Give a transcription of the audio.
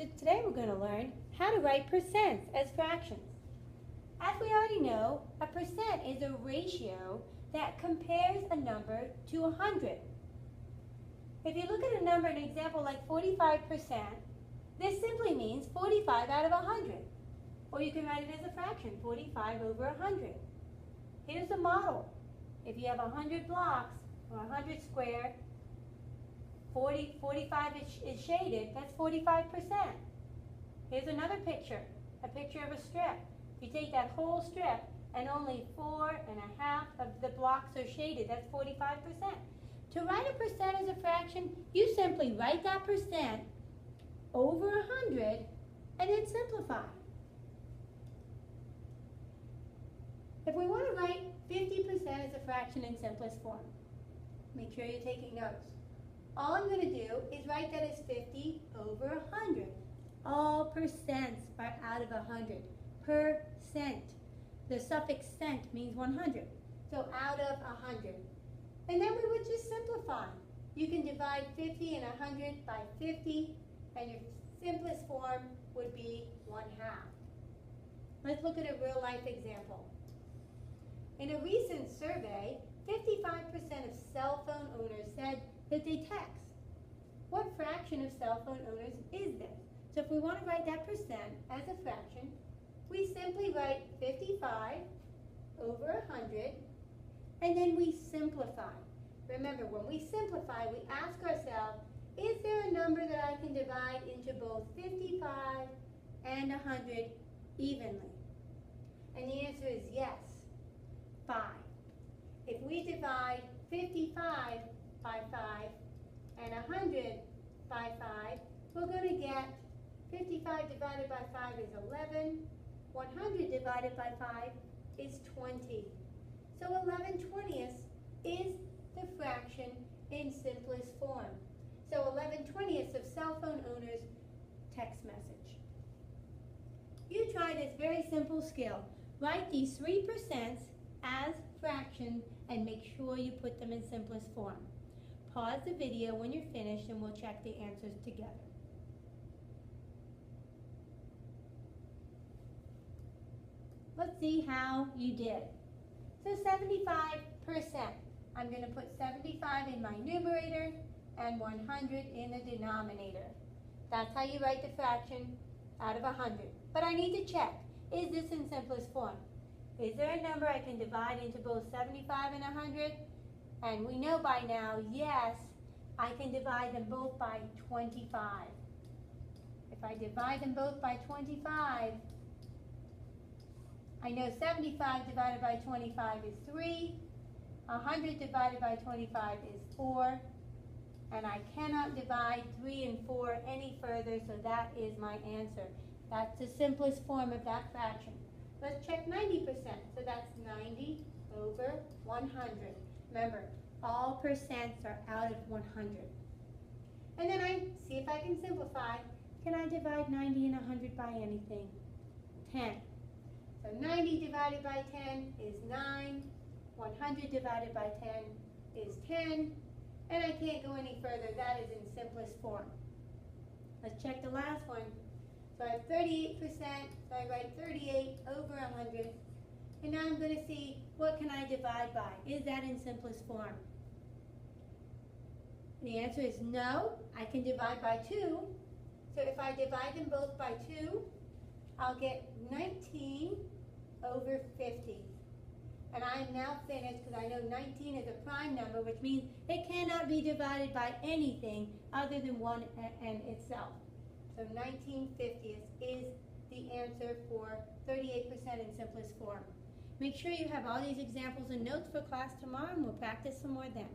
So today we're going to learn how to write percents as fractions. As we already know, a percent is a ratio that compares a number to 100. If you look at a number, an example like 45%, this simply means 45 out of 100. Or you can write it as a fraction, 45 over 100. Here's the model. If you have 100 blocks or 100 square, 45 is shaded, that's 45%. Here's another picture, a picture of a strip. If you take that whole strip and only 4.5 of the blocks are shaded, that's 45%. To write a percent as a fraction, you simply write that percent over 100 and then simplify. If we want to write 50% as a fraction in simplest form, make sure you're taking notes. All I'm going to do is write that as 50 over 100. All percents are out of 100. Percent. The suffix cent means 100. So out of 100. And then we would just simplify. You can divide 50 and 100 by 50, and your simplest form would be 1/2. Let's look at a real life example. In a recent survey, 55% of cell phone owners said that they text. What fraction of cell phone owners is this? So if we want to write that percent as a fraction, we simply write 55 over 100, and then we simplify. Remember, when we simplify, we ask ourselves, is there a number that I can divide into both 55 and 100 evenly? And the answer is yes, 5. If we divide 55 by 5 and 100 by 5, we're going to get 55 divided by 5 is 11. 100 divided by 5 is 20. So 11/20ths is the fraction in simplest form. So 11/20ths of cell phone owners' text message. You try this very simple skill. Write these 3% as fractions and make sure you put them in simplest form. Pause the video when you're finished and we'll check the answers together. Let's see how you did. So 75%. I'm going to put 75 in my numerator and 100 in the denominator. That's how you write the fraction out of 100. But I need to check, is this in simplest form? Is there a number I can divide into both 75 and 100? And we know by now, yes, I can divide them both by 25. If I divide them both by 25, I know 75 divided by 25 is 3, 100 divided by 25 is 4, and I cannot divide 3 and 4 any further, so that is my answer. That's the simplest form of that fraction. Let's check 90%. So that's 90 over 100. Remember, all percents are out of 100. And then I see if I can simplify. Can I divide 90 and 100 by anything? 10. So 90 divided by 10 is 9. 100 divided by 10 is 10. And I can't go any further. That is in simplest form. Let's check the last one. So I have 38%, so I write 38 over 100. And now I'm going to see, what can I divide by? Is that in simplest form? The answer is no. I can divide by 2. So if I divide them both by 2, I'll get 19 over 50. And I am now finished because I know 19 is a prime number, which means it cannot be divided by anything other than 1 and itself. So 19/50 is the answer for 38% in simplest form. Make sure you have all these examples and notes for class tomorrow, and we'll practice some more then.